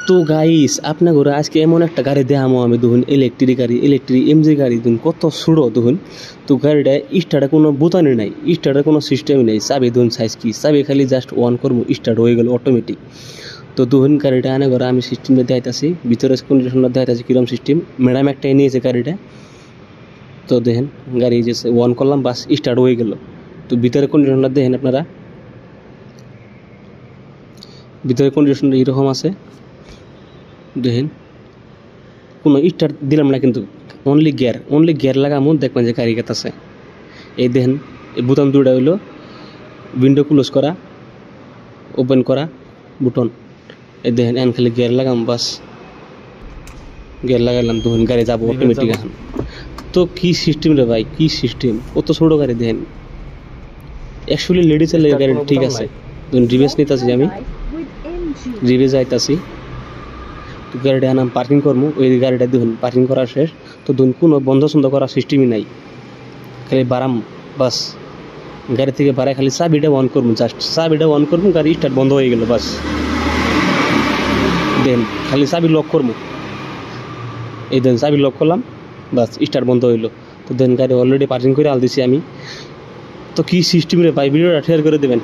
তো গাইস আপনা ঘরে আজকে এমন একটা গাড়ি দেখামো আমি দেখুন ইলেকট্রিক গাড়ি ইলেকট্রিক এমজি গাড়ি দেখুন কত সুড়ো দেখুন। তো গাড়িটা স্টার্টে কোনো বোতানি নাই, স্টার্টে কোনো সিস্টেমই নেই, চাবি দেখুন সাইজ কি, চাবি খালি জাস্ট অন করবো স্টার্ট হয়ে গেল অটোমেটিক। তো দেখুন গাড়িটা আনে ঘরে আমি সিস্টেমটা দেখাইতেছি, ভিতরে কন্ডিশনটা দেখাইতেছি কিরম সিস্টেম। ম্যাডাম একটা নিয়েছে গাড়িটা, তো দেখেন গাড়ি যে অন করলাম বাস স্টার্ট হয়ে গেল। তো ভিতরে কন্ডিশনটা দেখেন আপনারা, ভিতরে কন্ডিশনটা এরকম আছে দেখেন, কোনো স্টার্ট দিলাম না কিন্তু অনলি গিয়ার লাগামো দেখবেন যে গাড়ি গেতাছে। এই দেখেন এই বুতাম দুটা হইলো উইন্ডো ক্লোজ করা ওপেন করা বুটন। এই দেখেন এন খালি গিয়ার লাগাম বাস, গিয়ার লাগাইলাম দেখুন গাড়ি যাবো অটোমেটিক এখন। তো কি সিস্টেম রে ভাই, কি সিস্টেম, কত ছোট গাড়ি দেখেন। অ্যাকচুয়ালি লেডিসের লেগে গাড়ি ঠিক আছে। ধরুন রিভেস নিতেছি আমি, রিভেস যাইতাছি, তো গাড়িটা আনাম পার্কিং করবো। ওই গাড়িটা দেখুন পার্কিং করা শেষ। তো ধরুন কোনো বন্ধ সন্ধ করার সিস্টেমই নাই, খালি বারাম বাস, গাড়ি থেকে বাড়ায় খালি চাবিটা অন করবো, জাস্ট চাবিটা অন করবো গাড়ি স্টার্ট বন্ধ হয়ে গেল বাস। দেন খালি চাবি লক করবো, এই দেন চাবি লক করলাম বাস স্টার্ট বন্ধ হইলো। তো দেন গাড়ি অলরেডি পার্কিং করে আল দিছি আমি। তো কি সিস্টেম রে ভাই, ভিডিওটা শেয়ার করে দেবেন।